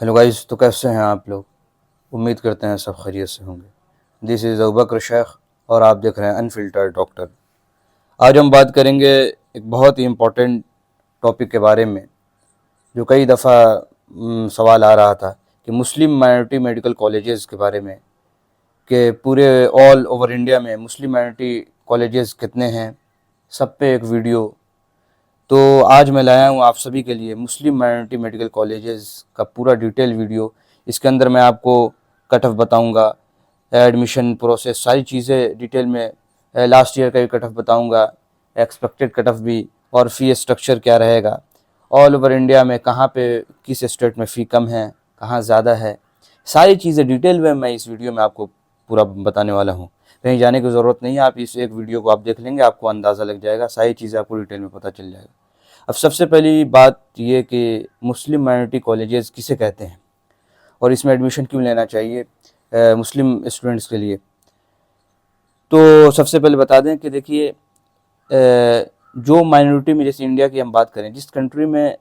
Hello guys, तो कैसे हैं आप लोग। उम्मीद करते हैं सब खैरियत से होंगे। दिस इज़ अबूबकर शेख और आप देख रहे हैं अनफिल्टर्ड डॉक्टर। आज हम बात करेंगे एक बहुत ही इम्पोर्टेंट टॉपिक के बारे में, जो कई दफ़ा सवाल आ रहा था कि मुस्लिम माइनॉरिटी मेडिकल कॉलेजेस के बारे में, कि पूरे ऑल ओवर इंडिया में मुस्लिम माइनॉरिटी कॉलेजेस कितने हैं, सब पे एक वीडियो। तो आज मैं लाया हूँ आप सभी के लिए मुस्लिम माइनॉरिटी मेडिकल कॉलेजेस का पूरा डिटेल वीडियो। इसके अंदर मैं आपको कट ऑफ बताऊँगा, एडमिशन प्रोसेस, सारी चीज़ें डिटेल में, लास्ट ईयर का भी कट ऑफ बताऊँगा, एक्सपेक्टेड कट ऑफ भी, और फ़ी स्ट्रक्चर क्या रहेगा, ऑल ओवर इंडिया में कहाँ पे किस स्टेट में फ़ी कम है, कहाँ ज़्यादा है, सारी चीज़ें डिटेल में मैं इस वीडियो में आपको पूरा बताने वाला हूँ। कहीं जाने की ज़रूरत नहीं है, आप इस एक वीडियो को आप देख लेंगे, आपको अंदाज़ा लग जाएगा, सारी चीज़ें आपको डिटेल में पता चल जाएगा। अब सबसे पहली बात ये कि मुस्लिम माइनॉरिटी कॉलेजेस किसे कहते हैं और इसमें एडमिशन क्यों लेना चाहिए मुस्लिम स्टूडेंट्स के लिए। तो सबसे पहले बता दें कि देखिए, जो माइनॉरिटी में, जैसे इंडिया की हम बात करें, जिस कंट्री में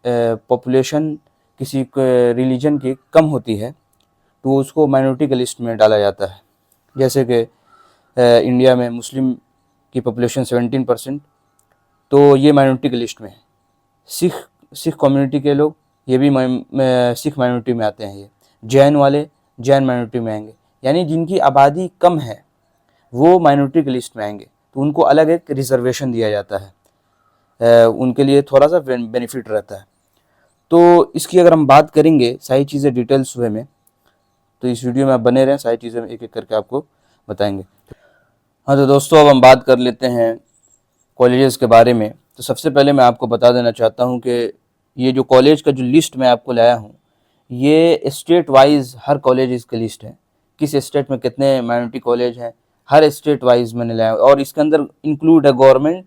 पॉपुलेशन किसी रिलीजन की कम होती है तो उसको माइनॉरिटी के लिस्ट में डाला जाता है। जैसे कि इंडिया में मुस्लिम की पॉपुलेशन 17%, तो ये माइनॉरिटी की लिस्ट में है। सिख सिख कम्युनिटी के लोग, ये भी सिख माइनॉरिटी में आते हैं। ये जैन वाले जैन माइनॉरिटी में आएंगे, यानी जिनकी आबादी कम है वो माइनॉरिटी की लिस्ट में आएंगे, तो उनको अलग एक रिजर्वेशन दिया जाता है, उनके लिए थोड़ा सा बेनिफिट रहता है। तो इसकी अगर हम बात करेंगे सारी चीज़ें डिटेल्स वे में, तो इस वीडियो में आप बने रहें, सारी चीज़ें एक एक करके आपको बताएंगे। हाँ तो दोस्तों, अब हम बात कर लेते हैं कॉलेजेस के बारे में। तो सबसे पहले मैं आपको बता देना चाहता हूँ कि ये जो कॉलेज का जो लिस्ट मैं आपको लाया हूँ, ये स्टेट वाइज हर कॉलेज की लिस्ट है। किस स्टेट में कितने माइनॉरिटी कॉलेज हैं, हर स्टेट वाइज मैंने लाया, और इसके अंदर इंक्लूड है गवर्नमेंट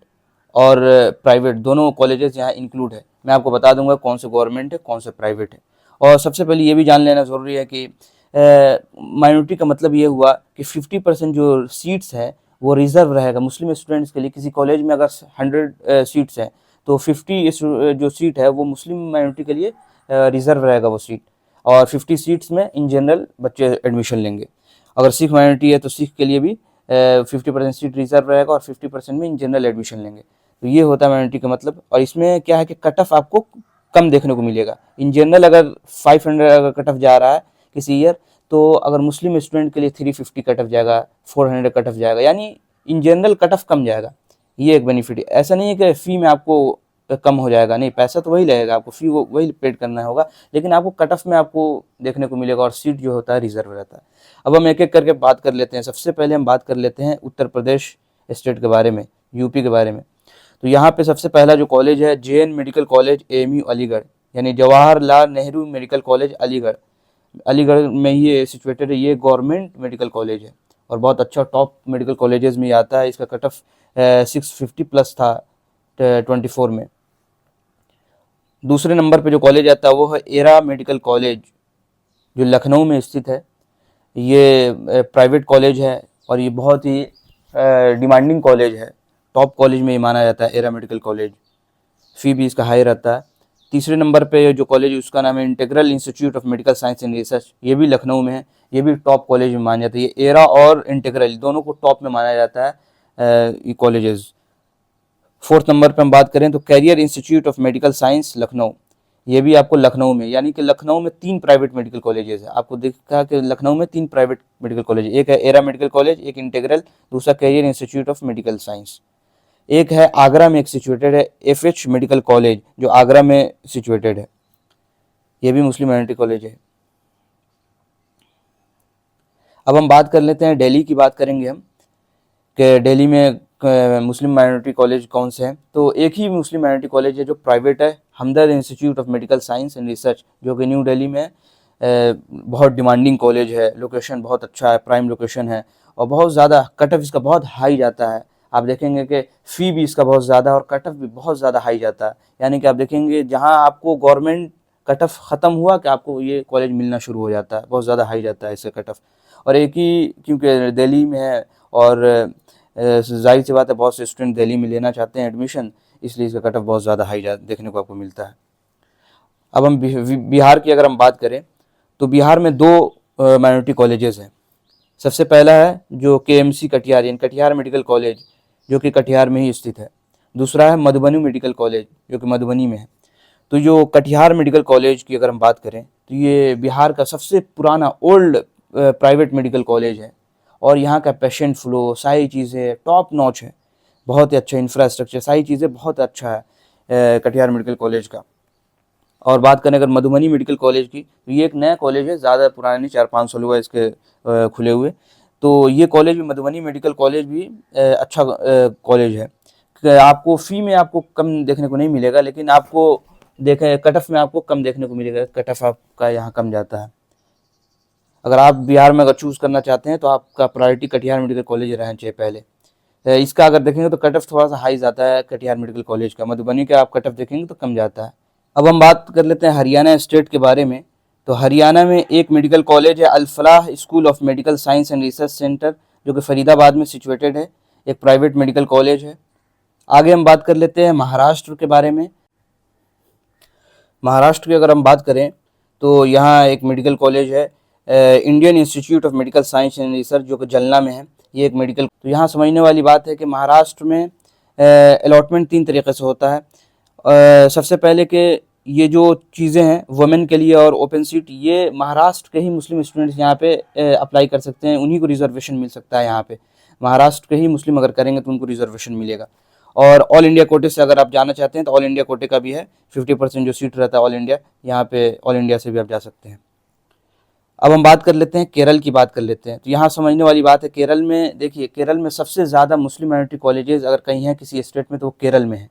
और प्राइवेट, दोनों कॉलेजेस यहाँ इंक्लूड है। मैं आपको बता दूंगा कौन से गवर्नमेंट है कौन से प्राइवेट है। और सबसे पहले ये भी जान लेना ज़रूरी है कि माइनॉरिटी का मतलब ये हुआ कि 50% जो सीट्स है वो रिज़र्व रहेगा मुस्लिम स्टूडेंट्स के लिए। किसी कॉलेज में अगर 100 सीट्स हैं तो 50 जो सीट है वो मुस्लिम माइनॉरिटी के लिए रिज़र्व रहेगा वो सीट, और 50 सीट्स में इन जनरल बच्चे एडमिशन लेंगे। अगर सिख माइनॉरिटी है तो सिख के लिए भी 50% सीट रिजर्व रहेगा और 50% में इन जनरल एडमिशन लेंगे। तो ये होता है माइनॉरिटी का मतलब। और इसमें क्या है कि कट ऑफ आपको कम देखने को मिलेगा। इन जनरल अगर 500 अगर कट ऑफ जा रहा है किसी ईयर, तो अगर मुस्लिम स्टूडेंट के लिए 350 कट ऑफ जाएगा, 400 कट ऑफ जाएगा, यानी इन जनरल कट ऑफ कम जाएगा। ये एक बेनिफिट है। ऐसा नहीं है कि फ़ी में आपको कम हो जाएगा, नहीं, पैसा तो वही लगेगा, आपको फ़ी वो वही पेड करना होगा, लेकिन आपको कट ऑफ में आपको देखने को मिलेगा और सीट जो होता है रिजर्व रहता है। अब हम एक एक करके बात कर लेते हैं। सबसे पहले हम बात कर लेते हैं उत्तर प्रदेश स्टेट के बारे में, यूपी के बारे में। तो यहाँ पे सबसे पहला जो कॉलेज है, JN medical college AMU Aligarh, यानी जवाहरलाल नेहरू मेडिकल कॉलेज अलीगढ़। अलीगढ़ में ही ये सिचुएटेड है। ये गवर्नमेंट मेडिकल कॉलेज है और बहुत अच्छा टॉप मेडिकल कॉलेजेस में आता है। इसका कट ऑफ 650 प्लस था 24 में। दूसरे नंबर पे जो कॉलेज आता है वो है एरा मेडिकल कॉलेज, जो लखनऊ में स्थित है। ये प्राइवेट कॉलेज है और ये बहुत ही डिमांडिंग कॉलेज है, टॉप कॉलेज में ये माना जाता है एरा मेडिकल कॉलेज। फ़ी भी इसका हाई रहता है। तीसरे नंबर पे जो कॉलेज है उसका नाम है integral institute of medical science and research, ये भी लखनऊ में है। ये भी टॉप कॉलेज में माना जाता है। ये एरा और इंटीग्रल दोनों को टॉप में माना जाता है ये कॉलेजेस। फोर्थ नंबर पे हम बात करें तो career institute of medical science Lucknow, ये भी आपको लखनऊ में, यानी कि लखनऊ में 3 प्राइवेट मेडिकल कॉलेजेस है। आपको देखा कि लखनऊ में 3 प्राइवेट मेडिकल कॉलेज, एक है एरा मेडिकल कॉलेज, एक इंटीग्रल, दूसरा career institute of medical science. एक है आगरा में एक सिचुएटेड है एफएच मेडिकल कॉलेज, जो आगरा में सिचुएटेड है। ये भी मुस्लिम माइनॉरिटी कॉलेज है। अब हम बात कर लेते हैं, दिल्ली की बात करेंगे हम कि दिल्ली में मुस्लिम माइनॉरिटी कॉलेज कौन से हैं। तो एक ही मुस्लिम माइनॉरिटी कॉलेज है जो प्राइवेट है, Hamdard institute of medical science and research, जो कि न्यू दिल्ली में बहुत डिमांडिंग कॉलेज है। लोकेशन बहुत अच्छा है, प्राइम लोकेशन है, और बहुत ज़्यादा कट ऑफ इसका बहुत हाई जाता है। आप देखेंगे कि फ़ी भी इसका बहुत ज़्यादा और कट ऑफ भी बहुत ज़्यादा हाई जाता है। यानी कि आप देखेंगे जहाँ आपको गवर्नमेंट कट ऑफ ख़त्म हुआ कि आपको ये कॉलेज मिलना शुरू हो जाता है, बहुत ज़्यादा हाई जाता है इसका कट ऑफ। और एक ही, क्योंकि दिल्ली में है और जाहिर सी बात है बहुत से स्टूडेंट दिल्ली में लेना चाहते हैं एडमिशन, इसलिए इसका कट ऑफ बहुत ज़्यादा हाई देखने को आपको मिलता है। अब हम बिहार की अगर हम बात करें तो बिहार में दो माइनॉरिटी कॉलेजेस हैं। सबसे पहला है जो KMC कटिहार यानी कटिहार मेडिकल कॉलेज जो कि कटिहार में ही स्थित है। दूसरा है मधुबनी मेडिकल कॉलेज जो कि मधुबनी में है। तो जो कटिहार मेडिकल कॉलेज की अगर हम बात करें तो ये बिहार का सबसे पुराना ओल्ड प्राइवेट मेडिकल कॉलेज है और यहाँ का पेशेंट फ्लो सारी चीज़ें टॉप नॉच है, बहुत ही अच्छा इंफ्रास्ट्रक्चर, सारी चीज़ें बहुत अच्छा है कटिहार मेडिकल कॉलेज का। और बात करें अगर मधुबनी मेडिकल कॉलेज की तो ये एक नया कॉलेज है, ज़्यादा पुराना नहीं, 4-5 साल हुआ इसके खुले हुए। तो ये कॉलेज भी मधुबनी मेडिकल कॉलेज भी अच्छा कॉलेज है। आपको फ़ी में आपको कम देखने को नहीं मिलेगा, लेकिन आपको देखें कट ऑफ में आपको कम देखने को मिलेगा, कट ऑफ आपका यहाँ कम जाता है। अगर आप बिहार में अगर चूज़ करना चाहते हैं तो आपका प्रायोरिटी कटिहार मेडिकल कॉलेज रहना चाहिए पहले। इसका अगर देखेंगे तो कट ऑफ थोड़ा सा हाई जाता है कटिहार मेडिकल कॉलेज का, मधुबनी का आप कट ऑफ देखेंगे तो कम जाता है। अब हम बात कर लेते हैं हरियाणा स्टेट के बारे में। तो हरियाणा में एक मेडिकल कॉलेज है Al Falah school of medical science and research centre जो कि फरीदाबाद में सिचुएटेड है, एक प्राइवेट मेडिकल कॉलेज है। आगे हम बात कर लेते हैं महाराष्ट्र के बारे में। महाराष्ट्र की अगर हम बात करें तो यहाँ एक मेडिकल कॉलेज है Indian institute of medical science and research जो कि जलना में है। ये एक मेडिकल, तो यहाँ समझने वाली बात है कि महाराष्ट्र में अलॉटमेंट 3 तरीके से होता है। सबसे पहले कि ये जो चीज़ें हैं वुमेन के लिए और ओपन सीट, ये महाराष्ट्र के ही मुस्लिम स्टूडेंट्स यहाँ पे अप्लाई कर सकते हैं, उन्हीं को रिजर्वेशन मिल सकता है। यहाँ पे महाराष्ट्र के ही मुस्लिम अगर करेंगे तो उनको रिजर्वेशन मिलेगा। और ऑल इंडिया कोटे से अगर आप जाना चाहते हैं तो ऑल इंडिया कोटे का भी है, 50% जो सीट रहता है ऑल इंडिया, यहाँ पे ऑल इंडिया से भी आप जा सकते हैं। अब हम बात कर लेते हैं केरल की, बात कर लेते हैं। तो यहाँ समझने वाली बात है, केरल में देखिए, केरल में सबसे ज़्यादा मुस्लिम माइनॉरिटी कॉलेजेस अगर कहीं हैं किसी स्टेट में तो वो केरल में है।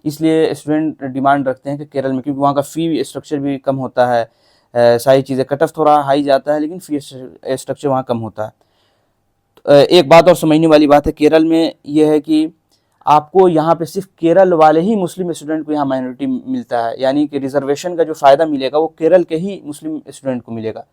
इसलिए स्टूडेंट डिमांड रखते हैं कि केरल में, क्योंकि वहाँ का फ़ी स्ट्रक्चर भी कम होता है, सारी चीज़ें, कट ऑफ थोड़ा हाई जाता है लेकिन फ़ी स्ट्रक्चर वहाँ कम होता है। एक बात और समझने वाली बात है केरल में, ये है कि आपको यहाँ पे सिर्फ केरल वाले ही मुस्लिम स्टूडेंट को यहाँ माइनॉरिटी मिलता है, यानी कि रिजर्वेशन का जो फ़ायदा मिलेगा वो केरल के ही मुस्लिम स्टूडेंट को मिलेगा।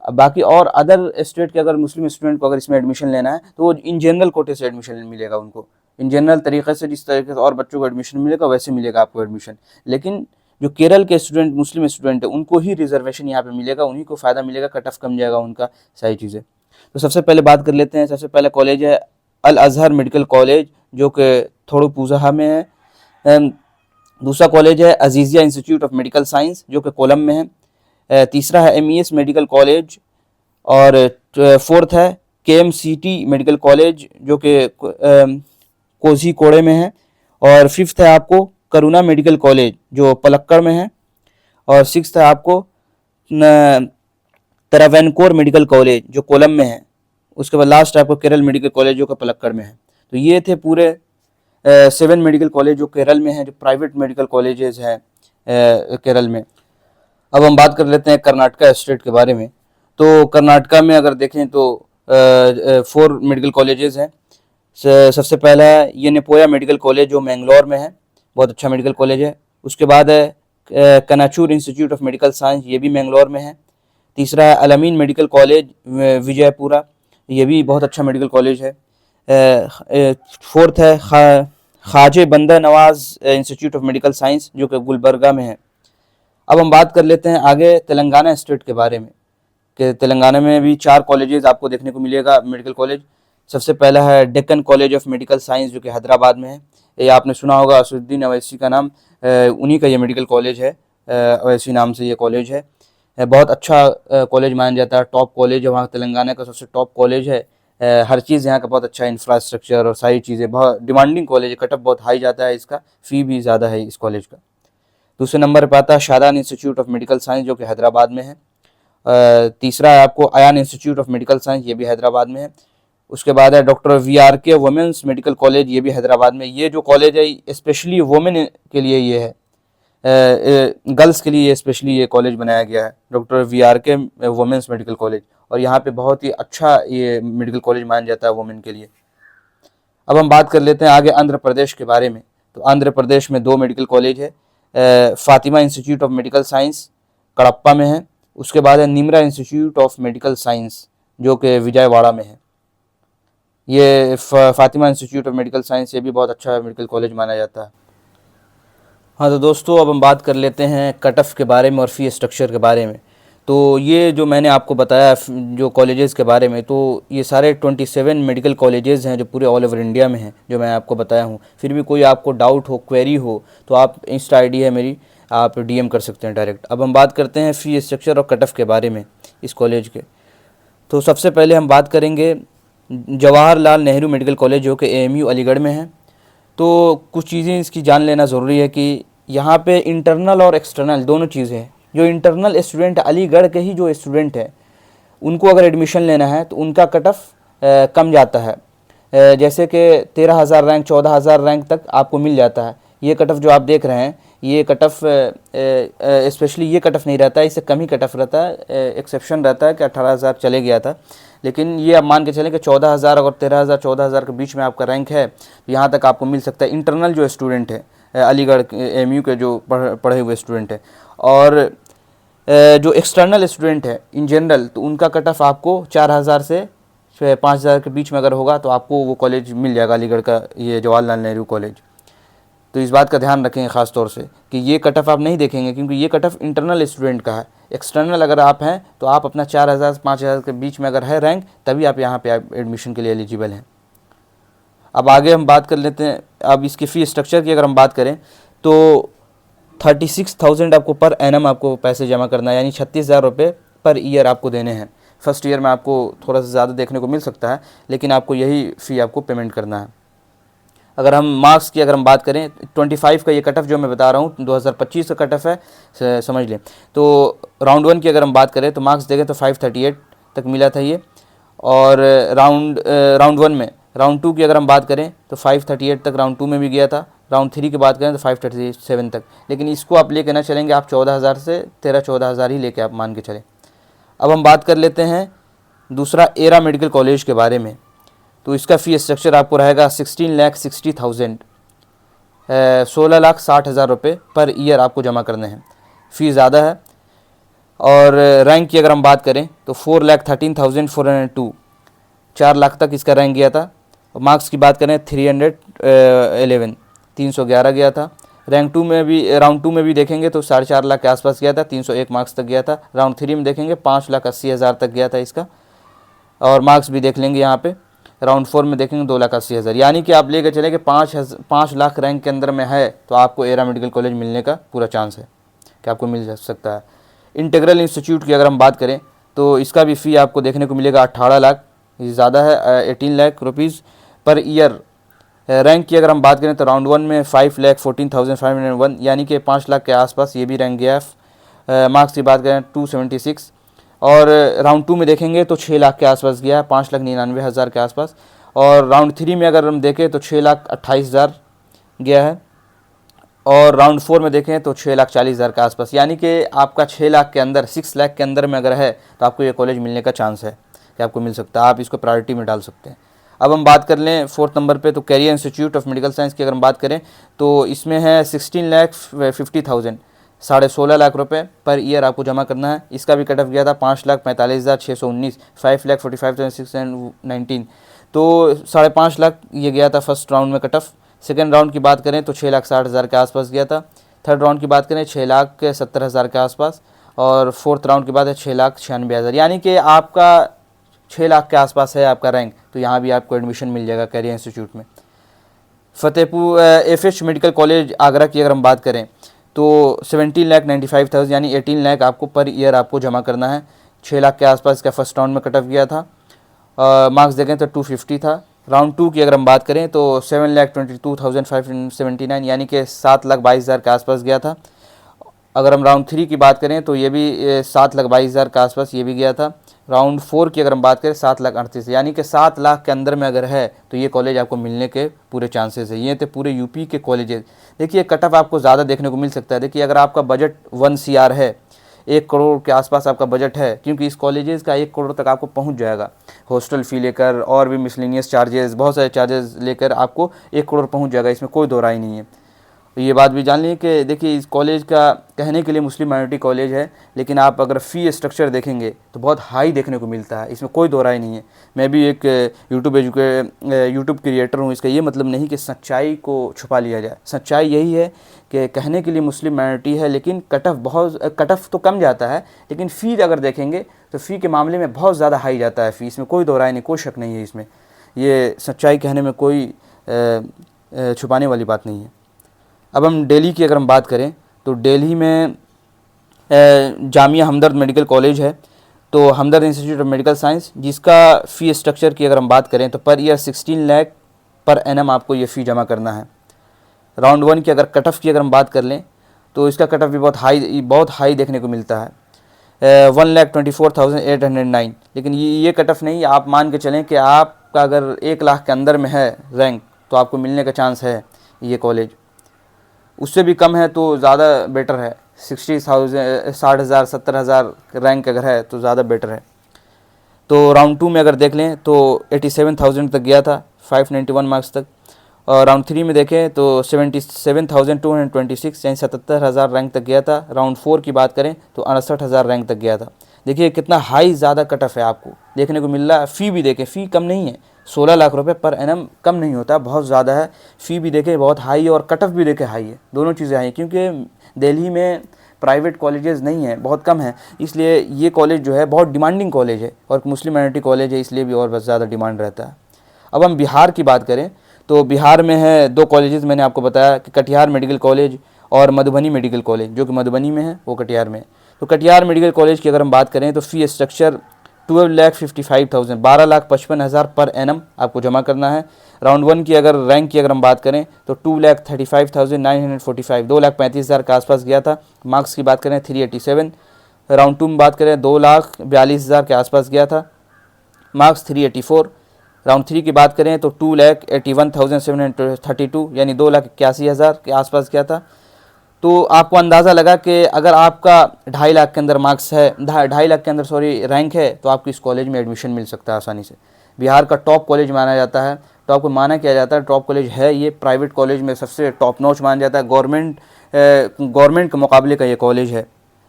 बाकी और अदर स्टेट के अगर मुस्लिम स्टूडेंट को अगर इसमें एडमिशन लेना है तो वो इन जनरल कोटे से एडमिशन मिलेगा उनको, इन जनरल तरीके से, जिस तरीके से और बच्चों को एडमिशन मिलेगा वैसे मिलेगा आपको एडमिशन। लेकिन जो केरल के स्टूडेंट मुस्लिम स्टूडेंट है उनको ही रिजर्वेशन यहाँ पे मिलेगा, उन्हीं को फ़ायदा मिलेगा, कट ऑफ कम जाएगा उनका, सारी चीज़ें। तो सबसे पहले बात कर लेते हैं, सबसे पहला कॉलेज है अल अजहर मेडिकल कॉलेज जो कि थोड़ुपुज़ा में है। दूसरा कॉलेज है Aziziyah institute of medical science जो कि कोलम में है। तीसरा है MES मेडिकल कॉलेज, और फोर्थ है KMCT मेडिकल कॉलेज जो कि कोझीकोडे में है। और फिफ्थ है आपको करुणा मेडिकल कॉलेज जो पलक्कड़ में है। और सिक्स्थ है आपको तरावैनकोर मेडिकल कॉलेज जो कोलम में है। उसके बाद लास्ट है आपको केरल मेडिकल कॉलेज जो कि पलक्कड़ में है। तो ये थे पूरे 7 मेडिकल कॉलेज जो केरल में हैं, जो प्राइवेट मेडिकल कॉलेजेस हैं केरल में। अब हम बात कर लेते हैं कर्नाटका स्टेट के बारे में। तो कर्नाटका में अगर देखें तो 4 मेडिकल कॉलेजेस हैं। सबसे पहला है येनेपोया मेडिकल कॉलेज जो मैंगलोर में है, बहुत अच्छा मेडिकल कॉलेज है। उसके बाद है कनाचूर इंस्टीट्यूट ऑफ मेडिकल साइंस, ये भी मैंगलोर में है। तीसरा है अलामीन मेडिकल कॉलेज विजयपुरा, ये भी बहुत अच्छा मेडिकल कॉलेज है। फोर्थ है ख्वाजा बंदा Nawaz institute of medical science जो कि गुलबर्गा में है। अब हम बात कर लेते हैं आगे तेलंगाना स्टेट के बारे में, कि तेलंगाना में भी 4 कॉलेजेस आपको देखने को मिलेगा मेडिकल कॉलेज। सबसे पहला है Deccan college of medical science जो कि हैदराबाद में है। ये आपने सुना होगा असदुद्दीन अवैसी का नाम, उन्हीं का ये मेडिकल कॉलेज है, अवैसी नाम से ये कॉलेज है। बहुत अच्छा कॉलेज माना जाता है, टॉप कॉलेज है, वहाँ तेलंगाना का सबसे टॉप कॉलेज है। हर चीज़ यहाँ का बहुत अच्छा इंफ्रास्ट्रक्चर और सारी चीज़ें, बहुत डिमांडिंग कॉलेज है, कट ऑफ बहुत हाई जाता है इसका, फ़ी भी ज़्यादा है इस कॉलेज का। दूसरे नंबर पर आता है Shadan institute of medical science जो कि हैदराबाद में है। तीसरा है आपको Ayaan institute of medical science, ये भी हैदराबाद में है। उसके बाद है doctor VRK women's medical college, ये भी हैदराबाद में। ये जो कॉलेज है स्पेशली वुमेन के लिए ये है, गर्ल्स के लिए ये स्पेशली ये कॉलेज बनाया गया है, doctor VRK women's medical college. और यहाँ पे बहुत ही अच्छा ये मेडिकल कॉलेज माना जाता है वुमेन के लिए। अब हम बात कर लेते हैं आगे आंध्र प्रदेश के बारे में। तो आंध्र प्रदेश में 2 मेडिकल कॉलेज है, Fatima institute of medical science Kadapa में है। उसके बाद है Nimra institute of medical science जो कि विजयवाड़ा में है। ये Fatima institute of medical science, ये भी बहुत अच्छा मेडिकल कॉलेज माना जाता है। हाँ तो दोस्तों, अब हम बात कर लेते हैं कट ऑफ के बारे में और फ़ी स्ट्रक्चर के बारे में। तो ये जो मैंने आपको बताया जो कॉलेजेस के बारे में, तो ये सारे 27 मेडिकल कॉलेजेस हैं जो पूरे ऑल ओवर इंडिया में हैं, जो मैं आपको बताया हूँ। फिर भी कोई आपको डाउट हो, क्वेरी हो, तो आप इंस्टा आईडी है मेरी, आप डीएम कर सकते हैं डायरेक्ट। अब हम बात करते हैं फ़ी स्ट्रक्चर और कट ऑफ के बारे में इस कॉलेज के। तो सबसे पहले हम बात करेंगे जवाहरलाल नेहरू मेडिकल कॉलेज, जो कि एएमयू अलीगढ़ में है। तो कुछ चीज़ें इसकी जान लेना ज़रूरी है कि यहाँ पे इंटरनल और एक्सटर्नल दोनों चीज़ें हैं। जो इंटरनल स्टूडेंट, अलीगढ़ के ही जो स्टूडेंट है, उनको अगर एडमिशन लेना है तो उनका कट ऑफ कम जाता है। जैसे कि 13,000 रैंक, 14,000 रैंक तक आपको मिल जाता है। ये कट ऑफ जो आप देख रहे हैं, ये कट ऑफ स्पेशली ये कट ऑफ नहीं रहता है, इससे कम ही कट ऑफ रहता है। एक्सेप्शन रहता है कि 18,000 चले गया था, लेकिन ये आप मान के चलें कि 14,000 और 13,000 14,000 के बीच में आपका रैंक है, तो यहाँ तक आपको मिल सकता है। इंटरनल जो स्टूडेंट है, अलीगढ़ एएमयू के जो पढ़े हुए स्टूडेंट है, और जो एक्सटर्नल स्टूडेंट है इन जनरल, तो उनका कट ऑफ आपको 4,000 से 5,000 के बीच में अगर होगा तो आपको वो कॉलेज मिल जाएगा, अलीगढ़ का ये जवाहरलाल नेहरू कॉलेज। तो इस बात का ध्यान रखेंगे ख़ास तौर से कि ये कट ऑफ आप नहीं देखेंगे, क्योंकि ये कट ऑफ इंटरनल स्टूडेंट का है। एक्सटर्नल अगर आप हैं तो आप अपना 4,000 से 5,000 के बीच में अगर है रैंक, तभी आप यहाँ पे एडमिशन के लिए एलिजिबल हैं। अब आगे हम बात कर लेते हैं। अब इसकी फ़ी स्ट्रक्चर की अगर हम बात करें तो 36,000 आपको पर एनम आपको पैसे जमा करना है, यानी 36,000 रुपये पर ईयर आपको देने हैं। फर्स्ट ईयर में आपको थोड़ा सा ज़्यादा देखने को मिल सकता है, लेकिन आपको यही फ़ी आपको पेमेंट करना है। अगर हम मार्क्स की अगर हम बात करें, 25 का ये कट ऑफ जो मैं बता रहा हूँ 2025 का कट ऑफ है, समझ लें। तो राउंड 1 की अगर हम बात करें तो मार्क्स देखें तो 538 तक मिला था ये, और राउंड 1 में। राउंड 2 की अगर हम बात करें तो 538 तक राउंड 2 में भी गया था। राउंड 3 की बात करें तो 537 तक, लेकिन इसको आप लेके ना चलेंगे, आप 14,000 से 13-14,000 ही लेके आप मान के चलें। अब हम बात कर लेते हैं दूसरा एरा मेडिकल कॉलेज के बारे में। तो इसका फ़ी स्ट्रक्चर आपको रहेगा 16,60,000, 16,60,000 रुपये पर ईयर आपको जमा करने हैं। फ़ी ज़्यादा है। और रैंक की अगर हम बात करें तो 4,13,402, 4 लाख तक इसका रैंक गया था। और मार्क्स की बात करें 311, 311 गया था। रैंक 2 में भी, राउंड 2 में भी देखेंगे तो 4.5 लाख के आसपास गया था, 301 मार्क्स तक गया था। राउंड 3 में देखेंगे 5,80,000 तक गया था इसका, और मार्क्स भी देख लेंगे यहाँ पे। राउंड 4 में देखेंगे 2,80,000, यानी कि आप लेकर चले कि 5 लाख रैंक के अंदर में है तो आपको एरा मेडिकल कॉलेज मिलने का पूरा चांस है कि आपको मिल सकता है। इंटीग्रल इंस्टीट्यूट की अगर हम बात करें तो इसका भी फ़ी आपको देखने को मिलेगा 18 लाख, ये ज़्यादा है, 18 lakh rupees per year. Rank की अगर हम बात करें तो राउंड 1 में 5,14,501, यानी कि 5 लाख के आसपास ये भी रैंक गया है। मार्क्स की बात करें 276, और राउंड 2 में देखेंगे तो 6 लाख के आसपास गया है, 5,99,000 के आसपास। और राउंड 3 में अगर हम देखें तो 6,28,000 गया है, और राउंड 4 में देखें तो 6,40,000 के आसपास, यानी कि आपका 6 लाख के अंदर, 6 लाख के अंदर में अगर है तो आपको ये कॉलेज मिलने का चांस है कि आपको मिल सकता है। आप इसको प्रायोरिटी में डाल सकते हैं। अब हम बात कर लें 4th नंबर पे, तो career institute of medical science की अगर हम बात करें तो इसमें है 16,50,000, 16.5 लाख रुपए पर ईयर आपको जमा करना है। इसका भी कट ऑफ गया था 5,45,619, 5,45,619, तो 5.5 लाख ये गया था फर्स्ट राउंड में कट ऑफ। सेकेंड राउंड की बात करें तो 6,60,000 के आसपास गया था। थर्ड राउंड की बात करें 6,70,000 के आसपास, और फोर्थ राउंड की बात है 6,96,000, यानी कि आपका 6 लाख के आसपास है आपका रैंक, तो यहाँ भी आपको एडमिशन मिल जाएगा कैरियर इंस्टीट्यूट में। Fatehpur FH medical college Agra की अगर हम बात करें तो 17,95,000, यानी 18 लाख आपको पर ईयर आपको जमा करना है। 6 लाख के आसपास इसका फर्स्ट राउंड में कट ऑफ गया था। मार्क्स देखें तो 250 था। राउंड 2 की अगर हम बात करें तो 7,22,579, यानी कि 7,22,000 के आसपास गया था। अगर हम राउंड 3 की बात करें तो ये भी 7,22,000 के आसपास ये भी गया था। राउंड 4 की अगर हम बात करें 7,38,000, यानी कि 7 लाख के अंदर में अगर है तो ये कॉलेज आपको मिलने के पूरे चांसेस है। ये थे पूरे यूपी के कॉलेजेस। देखिए कट ऑफ आपको ज़्यादा देखने को मिल सकता है। देखिए अगर आपका बजट 1 CR है, 1 करोड़ के आसपास आपका बजट है, क्योंकि इस कॉलेजेस का 1 करोड़ तक आपको पहुंच जाएगा। हॉस्टल फ़ी लेकर और भी मिसलेनियस चार्जेस, बहुत सारे चार्जेस लेकर आपको 1 करोड़ पहुंच जाएगा, इसमें कोई दो राय नहीं है। तो ये बात भी जान लीजिए कि देखिए इस कॉलेज का कहने के लिए मुस्लिम माइनॉरिटी कॉलेज है, लेकिन आप अगर फ़ी स्ट्रक्चर देखेंगे तो बहुत हाई देखने को मिलता है, इसमें कोई दो राय नहीं है। मैं भी एक यूट्यूब क्रिएटर हूँ, इसका ये मतलब नहीं कि सच्चाई को छुपा लिया जाए। सच्चाई यही है कि कहने के लिए मुस्लिम माइनॉरिटी है, लेकिन कट ऑफ तो कम जाता है, लेकिन फ़ी अगर देखेंगे तो फ़ी के मामले में बहुत ज़्यादा हाई जाता है फ़ी, इसमें कोई दो राय नहीं, कोई शक नहीं है इसमें। ये सच्चाई कहने में कोई छुपाने वाली बात नहीं है। अब हम दिल्ली की अगर हम बात करें तो दिल्ली में जामिया हमदर्द मेडिकल कॉलेज है, तो हमदर्द इंस्टीट्यूट ऑफ मेडिकल साइंस, जिसका फ़ी स्ट्रक्चर की अगर हम बात करें तो per year 16 lakh per annum आपको ये फ़ी जमा करना है। राउंड 1 की अगर कट ऑफ की अगर हम बात कर लें तो इसका कट ऑफ भी बहुत हाई देखने को मिलता है, 1,24,809। लेकिन ये कट ऑफ नहीं, आप मान के चलें कि आपका अगर 1 लाख के अंदर में है रैंक तो आपको मिलने का चांस है ये कॉलेज। उससे भी कम है तो ज़्यादा बेटर है, 60,000 60,000 70,000 रैंक अगर है तो ज़्यादा बेटर है। तो राउंड 2 में अगर देख लें तो 87,000 तक गया था, 591 मार्क्स तक। और राउंड 3 में देखें तो 77,226 यानी 77,000 रैंक तक गया था। राउंड 4 की बात करें तो 68,000 रैंक तक गया था। देखिए कितना हाई ज़्यादा कट ऑफ है आपको देखने को मिल रहा है। फ़ी भी देखें, फ़ी कम नहीं है, 16 लाख रुपए पर एनम कम नहीं होता, बहुत ज़्यादा है। फ़ी भी देखें बहुत हाई है और कट ऑफ भी देखें हाई है, दोनों चीज़ें हाई, क्योंकि दिल्ली में प्राइवेट कॉलेजेस नहीं हैं, बहुत कम है, इसलिए ये कॉलेज जो है बहुत डिमांडिंग कॉलेज है और मुस्लिम माइनॉरिटी कॉलेज है, इसलिए भी और बहुत ज़्यादा डिमांड रहता है। अब हम बिहार की बात करें तो बिहार में है 2 कॉलेजेस, मैंने आपको बताया कि कटिहार मेडिकल कॉलेज और मधुबनी मेडिकल कॉलेज, जो कि मधुबनी में है वो कटिहार में है। तो कटिहार मेडिकल कॉलेज की अगर हम बात करें तो फ़ी स्ट्रक्चर 12,55,000 12,55,000 पर एनम आपको जमा करना है। राउंड 1 की अगर रैंक की अगर हम बात करें तो 2,35,945 2,35,000 के आसपास गया था। मार्क्स की बात करें 387। राउंड 2 में बात करें 2,42,000 के आसपास गया था, मार्क्स 384। राउंड 3 की बात करें तो 2,81,732 यानी 2,81,000 के आसपास गया था। तो आपको अंदाज़ा लगा कि अगर आपका 2.5 लाख के अंदर मार्क्स है, 2.5 लाख के अंदर रैंक है, तो आपको इस कॉलेज में एडमिशन मिल सकता है आसानी से। बिहार का टॉप कॉलेज माना जाता है, टॉप को माना किया जाता है, टॉप कॉलेज है ये, प्राइवेट कॉलेज में सबसे टॉप नॉच माना जाता है, गवर्नमेंट के मुकाबले का ये कॉलेज है।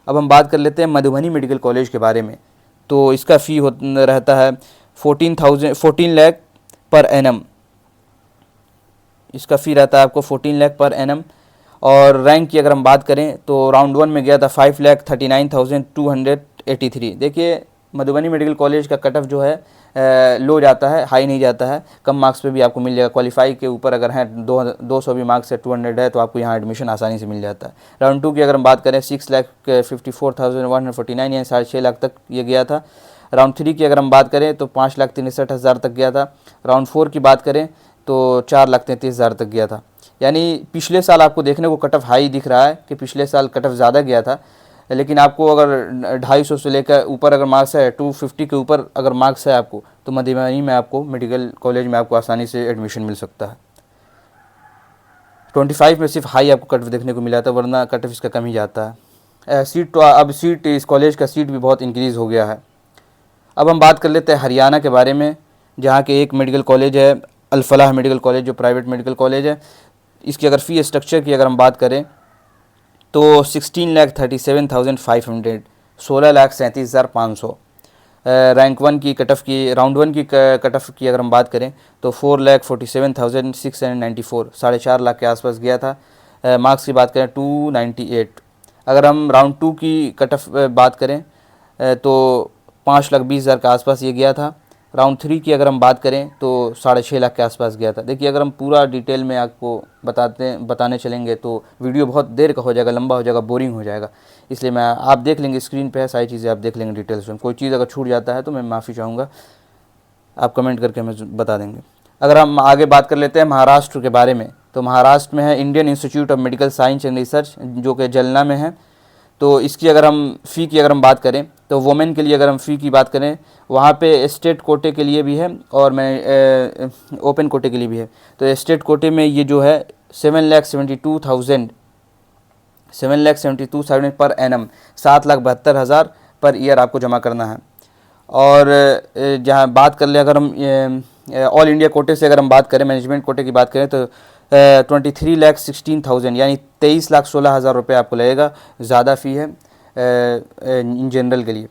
अब हम बात कर लेते हैं मधुबनी मेडिकल कॉलेज के बारे में। तो इसका फ़ी रहता है 14 लाख पर एनम, इसका फ़ी रहता है आपको 14 लाख पर एनम। और रैंक की अगर हम बात करें तो राउंड 1 में गया था 5,39,283। देखिए मधुबनी मेडिकल कॉलेज का कट ऑफ जो है लो जाता है, हाई नहीं जाता है, कम मार्क्स पे भी आपको मिल जाएगा। क्वालिफाई के ऊपर अगर है 200 भी मार्क्स है, 200 है, तो आपको यहाँ एडमिशन आसानी से मिल जाता है। राउंड 2 की अगर हम बात करें 6,54,149 यानी 6.5 लाख तक ये गया था। राउंड 3 की अगर हम बात करें तो 5,63,000 तक गया था। राउंड 4 की बात करें तो 4,33,000 तक गया था। यानी पिछले साल आपको देखने को कट ऑफ हाई दिख रहा है कि पिछले साल कट ऑफ ज़्यादा गया था, लेकिन आपको अगर 250 से लेकर ऊपर अगर मार्क्स है, 250 के ऊपर अगर मार्क्स है आपको, तो मधुबनी में आपको मेडिकल कॉलेज में आपको आसानी से एडमिशन मिल सकता है। 25 में सिर्फ हाई आपको कट ऑफ देखने को मिला था, वरना कट ऑफ इसका कम ही जाता है। अब सीट इस कॉलेज का सीट भी बहुत इंक्रीज़ हो गया है। अब हम बात कर लेते हैं हरियाणा के बारे में, जहाँ के एक मेडिकल कॉलेज है अल-फलाह मेडिकल कॉलेज, जो प्राइवेट मेडिकल कॉलेज है। इसकी अगर फ़ी स्ट्रक्चर की अगर हम बात करें तो 16,37,500 16,37,500। रैंक 1 की कट ऑफ की, राउंड 1 की कट ऑफ की अगर हम बात करें तो 4,47,694 4.5 लाख के आसपास गया था। मार्क्स की बात करें 298। अगर हम राउंड 2 की कट ऑफ बात करें तो 5,20,000 के आसपास ये गया था। राउंड 3 की अगर हम बात करें तो 6.5 लाख के आसपास गया था। देखिए अगर हम पूरा डिटेल में आपको बताने चलेंगे तो वीडियो बहुत देर का हो जाएगा, लंबा हो जाएगा, बोरिंग हो जाएगा, इसलिए आप देख लेंगे, स्क्रीन पे है सारी चीज़ें, आप देख लेंगे डिटेल्स में। कोई चीज़ अगर छूट जाता है तो मैं माफ़ी चाहूँगा, आप कमेंट करके हमें बता देंगे। अगर हम आगे बात कर लेते हैं महाराष्ट्र के बारे में, तो महाराष्ट्र में है Indian institute of medical science and research, जो कि जलना में है। तो इसकी अगर हम फ़ी की अगर हम बात करें तो वुमेन के लिए अगर हम फ़ी की बात करें, वहाँ पे स्टेट कोटे के लिए भी है और मैं ओपन कोटे के लिए भी है। तो स्टेट कोटे में ये जो है 7,72,000 पर एनम, 7,72,000 पर ईयर आपको जमा करना है। और जहाँ बात कर ले अगर हम ऑल इंडिया कोटे से अगर हम बात करें, मैनेजमेंट कोटे की बात करें, तो 23,16,000 यानी 23,16,000 रुपये आपको लगेगा, ज़्यादा फ़ी है इन जनरल के लिए।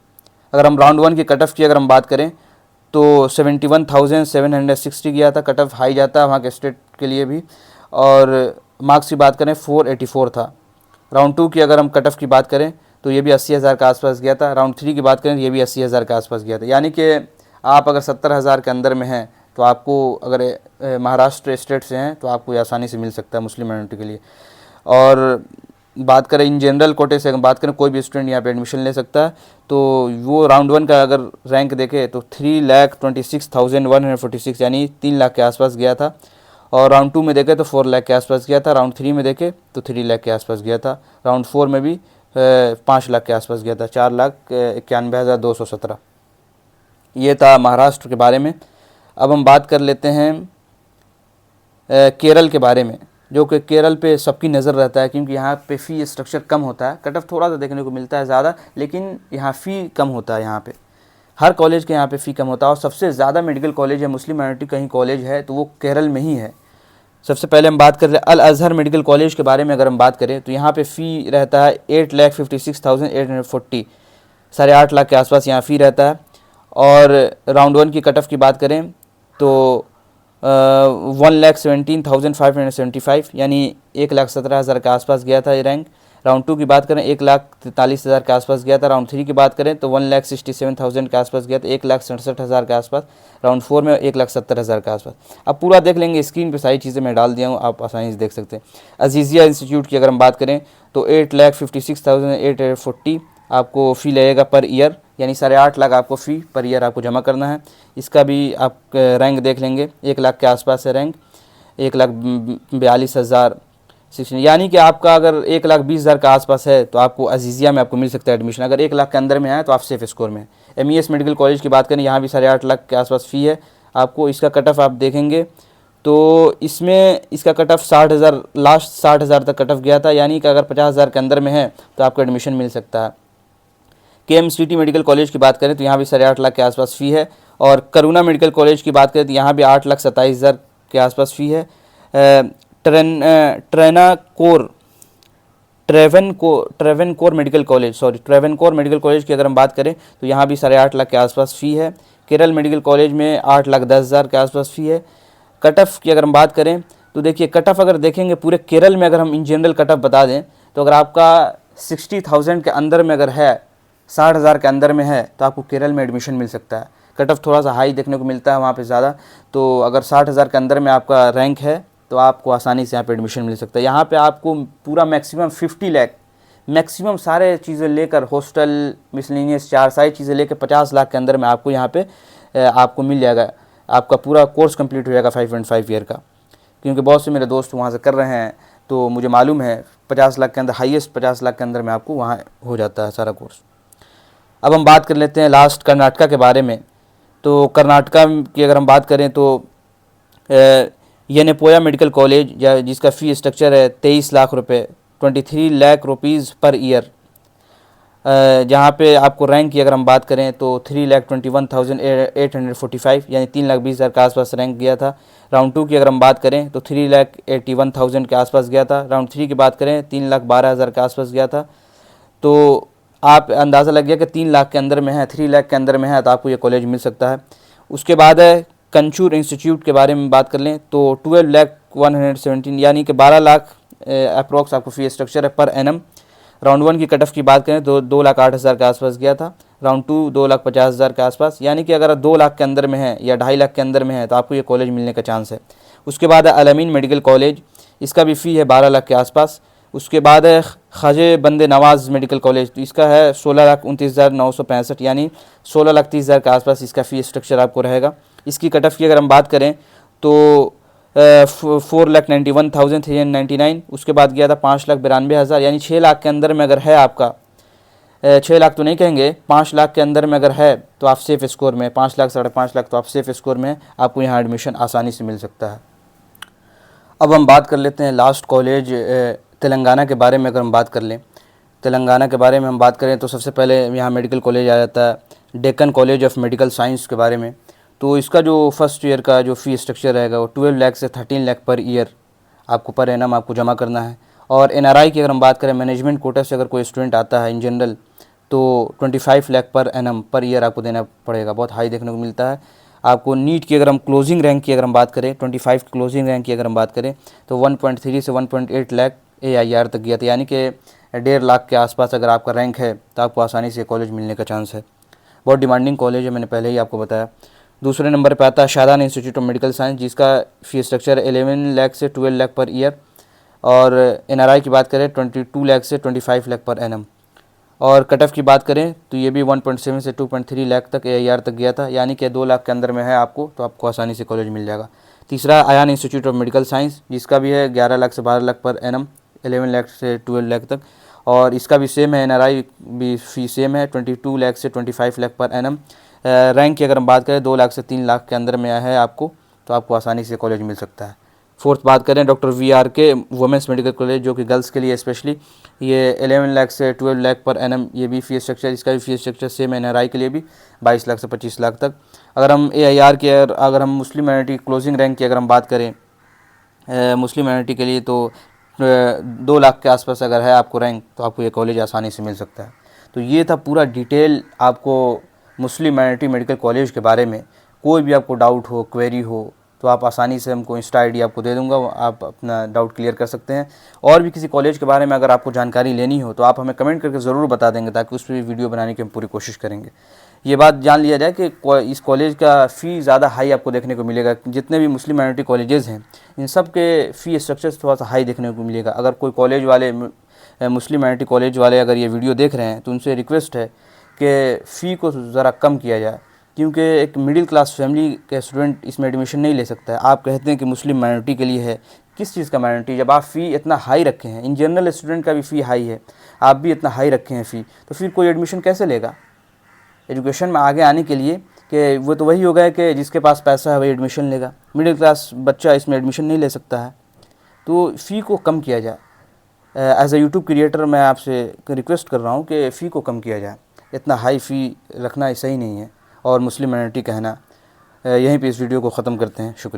अगर हम राउंड 1 की कट ऑफ की अगर हम बात करें तो 71,760 गया था, कट ऑफ हाई जाता है वहाँ के स्टेट के लिए भी। और मार्क्स की बात करें 484 था। राउंड 2 की अगर हम कट ऑफ की बात करें तो ये भी 80,000 के आसपास गया था। राउंड 3 की बात करें तो ये भी 80,000 के आसपास गया था। यानी कि आप अगर 70,000 के अंदर में हैं तो आपको, अगर महाराष्ट्र स्टेट से हैं तो आपको आसानी से मिल सकता है मुस्लिम माइनॉरिटी के लिए। और बात करें इन जनरल कोटे से, अगर बात करें कोई भी स्टूडेंट यहाँ पे एडमिशन ले सकता है, तो वो राउंड 1 का अगर रैंक देखे तो 3,26,146 यानी 3 लाख के आसपास गया था। और राउंड 2 में देखे तो 4 लाख के आसपास गया था। राउंड 3 में देखे तो 3 लाख के आसपास गया था। राउंड 4 में भी 5 लाख के आसपास गया था, 4,91,217। ये था महाराष्ट्र के बारे में। अब हम बात कर लेते हैं केरल के बारे में, जो कि केरल पे सबकी नज़र रहता है, क्योंकि यहाँ पे फ़ी स्ट्रक्चर कम होता है। कट ऑफ थोड़ा सा देखने को मिलता है ज़्यादा, लेकिन यहाँ फ़ी कम होता है। यहाँ पे हर कॉलेज के यहाँ पे फ़ी कम होता है। और सबसे ज़्यादा मेडिकल कॉलेज है, मुस्लिम माइनॉरिटी कहीं कॉलेज है तो वो केरल में ही है। सबसे पहले हम बात कर रहे हैं अल अज़हर मेडिकल कॉलेज के बारे में। अगर हम बात करें तो यहाँ पे फ़ी रहता है 8,56,840, 8.5 लाख के आसपास यहाँ फ़ी रहता है। और राउंड 1 की कट ऑफ की बात करें तो 1,17,575 यानी 1,17,000 के आसपास गया था ये रैंक। राउंड 2 की बात करें 1,43,000 के आसपास गया था। राउंड 3 की बात करें तो 1,67,000 के आसपास गया था, 1,67,000 के आसपास। राउंड 4 में 1,70,000 के आसपास। अब पूरा देख लेंगे, स्क्रीन पे सारी चीज़ें मैं डाल दिया हूँ, आप आसानी से देख सकते हैं। अजीज़िया इंस्टीट्यूट की अगर हम बात करें तो 8,56,840 आपको फ़ी लगेगा पर ईयर, यानी 8.5 लाख आपको फ़ी पर ईयर आपको जमा करना है। इसका भी आप रैंक देख लेंगे, 1 लाख के आसपास है रैंक, 1,42,000 यानी कि आपका अगर 1,20,000 के आसपास है तो आपको अजीज़िया में आपको मिल सकता है एडमिशन। अगर 1 लाख के अंदर में है तो आप सेफ स्कोर में है। MES मेडिकल कॉलेज की बात करें, यहाँ भी 8.5 लाख के आसपास फ़ी है आपको। इसका कट ऑफ आप देखेंगे तो इसमें इसका कट ऑफ 60,000, लास्ट 60,000 तक कट ऑफ गया था। यानी कि अगर 50,000 के अंदर में है तो आपको एडमिशन मिल सकता है। KMCT मेडिकल कॉलेज की बात करें तो यहाँ भी 8.5 लाख के आसपास फ़ी है। और करुणा मेडिकल कॉलेज की बात करें तो यहाँ भी 8,27,000 के आसपास फ़ी है। ट्रेवेनकोर मेडिकल मेडिकल कॉलेज की अगर हम बात करें तो यहाँ भी 8.5 लाख के आसपास फ़ी है। केरल मेडिकल कॉलेज में 8,10,000 के आसपास फ़ी है। कट ऑफ की अगर हम बात करें तो देखिए, कट ऑफ अगर देखेंगे पूरे केरल में, अगर हम इन जनरल कट ऑफ बता दें तो अगर आपका 60,000 के अंदर में अगर है, 60,000 के अंदर में है तो आपको केरल में एडमिशन मिल सकता है। कट ऑफ थोड़ा सा हाई देखने को मिलता है वहाँ पे ज़्यादा। तो अगर 60,000 के अंदर में आपका रैंक है तो आपको आसानी से यहाँ पे एडमिशन मिल सकता है। यहाँ पे आपको पूरा मैक्सिमम 50 लाख, मैक्सिमम सारे चीज़ें लेकर, हॉस्टल, मिसलेनियस चार्ज, सारी चीज़ें लेकर 50 लाख के अंदर में आपको यहाँ पे आपको मिल जाएगा। आपका पूरा कोर्स कंप्लीट हो जाएगा 5.5 ईयर का। क्योंकि बहुत से मेरे दोस्त वहाँ से कर रहे हैं तो मुझे मालूम है 50 लाख के अंदर, हाईएस्ट 50 लाख के अंदर में आपको वहाँ हो जाता है सारा कोर्स। अब हम बात कर लेते हैं लास्ट कर्नाटका के बारे में। तो कर्नाटका की अगर हम बात करें तो येनेपोया मेडिकल कॉलेज, जिसका फ़ी स्ट्रक्चर है 23 लाख रुपये, 23 लाख रुपीज़ पर ईयर। जहाँ पे आपको रैंक की अगर हम बात करें तो 3,21,845 यानी 3,20,000 के आसपास रैंक गया था। राउंड 2 की अगर हम बात करें तो 3,81,000 के आसपास गया था। राउंड 3 की बात करें 3,12,000 के आसपास गया था। तो आप अंदाज़ा लग गया कि 3 लाख के अंदर में है, 3 लाख के अंदर में है तो आपको ये कॉलेज मिल सकता है। उसके बाद है कंचूर इंस्टीट्यूट के बारे में बात कर लें तो 12,117 यानी कि 12 लाख अप्रोक्स आपको फ़ी स्ट्रक्चर है पर एनम। राउंड 1 की कट ऑफ की बात करें तो 2,08,000 के आसपास गया था। राउंड 2 2,50,000 के आसपास, यानी कि अगर 2 लाख के अंदर में है या 2.5 लाख के अंदर में है तो आपको ये कॉलेज मिलने का चांस है। उसके बाद है अलमीन मेडिकल कॉलेज, इसका भी फ़ी है 12 लाख के आसपास। उसके बाद है ख्वाजा बंदे नवाज़ मेडिकल कॉलेज, तो इसका है 16,29,965 यानी 16,30,000 के आसपास इसका फ़ी स्ट्रक्चर आपको रहेगा। इसकी कट ऑफ की अगर हम बात करें तो 4,91,399। उसके बाद गया था 5,92,000 यानी 6 लाख के अंदर में अगर है आपका, 6 लाख तो नहीं कहेंगे, 5 लाख के अंदर में अगर है तो आप सेफ़ स्कोर में, 5 लाख 5.5 लाख तो आप सेफ़ स्कोर में आपको यहाँ एडमिशन आसानी से मिल सकता है। अब हम बात कर लेते हैं लास्ट कॉलेज तेलंगाना के बारे में। अगर हम बात कर लें तेलंगाना के बारे में हम बात करें तो सबसे पहले यहाँ मेडिकल कॉलेज आ जाता है Deccan college of medical science के बारे में। तो इसका जो फर्स्ट ईयर का जो फ़ी स्ट्रक्चर रहेगा वो 12 लाख से 13 लाख पर ईयर आपको पर एनम आपको जमा करना है। और NRI की अगर हम बात करें, मैनेजमेंट कोटा से अगर कोई स्टूडेंट आता है इन जनरल, तो 25 lakh per annum per year आपको देना पड़ेगा। बहुत हाई देखने को मिलता है। आपको नीट की अगर हम क्लोजिंग रैंक की अगर हम बात करें, 25 क्लोजिंग रैंक की अगर हम बात करें, तो 1.3 से 1.8 लाख AIR तक गया था, यानी कि 1.5 लाख के आसपास अगर आपका रैंक है तो आपको आसानी से कॉलेज मिलने का चांस है। बहुत डिमांडिंग कॉलेज है, मैंने पहले ही आपको बताया। दूसरे नंबर पे आता है Shadan institute of medical science, जिसका फीस स्ट्रक्चर 11 लाख से 12 लाख पर ईयर। और NRI की बात करें 22 लाख से 25 लाख पर एनम। और कट ऑफ की बात करें तो ये भी 1.7 से 2.3 लाख तक AIR तक गया था, यानी कि 2 लाख के अंदर में है आपको तो आपको आसानी से कॉलेज मिल जाएगा। तीसरा Ayaan institute of medical science, जिसका भी है 11 लाख से 12 लाख पर एनम, 11 लाख से 12 लाख तक। और इसका भी सेम है, NRI भी फीस सेम है, 22 लाख से 25 लाख पर एनम। रैंक की अगर हम बात करें 2 लाख से 3 लाख के अंदर में है आपको तो आपको आसानी से कॉलेज मिल सकता है। फोर्थ बात करें doctor VRK women's medical college, जो कि गर्ल्स के लिए स्पेशली, ये 11 लाख से 12 लाख पर एनम, ये भी फीस स्ट्रक्चर, इसका भी फीस स्ट्रक्चर सेम है NRI के लिए भी 22 लाख से 25 लाख तक। अगर हम AIR की अगर हम मुस्लिम माइनॉरिटी क्लोजिंग रैंक की अगर हम बात करें मुस्लिम माइनॉरिटी के लिए, तो 2 लाख के आसपास अगर है आपको रैंक तो आपको ये कॉलेज आसानी से मिल सकता है। तो ये था पूरा डिटेल आपको मुस्लिम माइनॉरिटी मेडिकल कॉलेज के बारे में। कोई भी आपको डाउट हो, क्वेरी हो, तो आप आसानी से हमको इंस्टा ID आपको दे दूंगा, आप अपना डाउट क्लियर कर सकते हैं। और भी किसी कॉलेज के बारे में अगर आपको जानकारी लेनी हो तो आप हमें कमेंट करके ज़रूर बता देंगे, ताकि उस पर भी वीडियो बनाने की हम पूरी कोशिश करेंगे। ये बात जान लिया जाए कि इस कॉलेज का फ़ी ज़्यादा हाई आपको देखने को मिलेगा। जितने भी मुस्लिम माइनॉरिटी कॉलेजेस हैं इन सब के फ़ी स्ट्रक्चर थोड़ा सा हाई देखने को मिलेगा। अगर कोई कॉलेज वाले मुस्लिम माइनॉरिटी कॉलेज वाले अगर ये वीडियो देख रहे हैं तो उनसे रिक्वेस्ट है कि फ़ी को ज़रा कम किया जाए, क्योंकि एक मिडिल क्लास फैमिली का स्टूडेंट इसमें एडमिशन नहीं ले सकता है। आप कहते हैं कि मुस्लिम माइनॉरिटी के लिए है, किस चीज़ का माइनॉरिटी? जब आप फ़ी इतना हाई रखे हैं, इन जनरल स्टूडेंट का भी फ़ी हाई है, आप भी इतना हाई रखे हैं फ़ी, तो फिर कोई एडमिशन कैसे लेगा एजुकेशन में आगे आने के लिए? कि वो तो वही होगा कि जिसके पास पैसा है वही एडमिशन लेगा, मिडिल क्लास बच्चा इसमें एडमिशन नहीं ले सकता है। तो फ़ी को कम किया जाए। एज ए यूट्यूब क्रिएटर मैं आपसे रिक्वेस्ट कर रहा हूँ कि फ़ी को कम किया जाए, इतना हाई फ़ी रखना सही नहीं है। और मुस्लिम माइनॉरिटी कहना, यहीं पे इस वीडियो को ख़त्म करते हैं। शुक्रिया।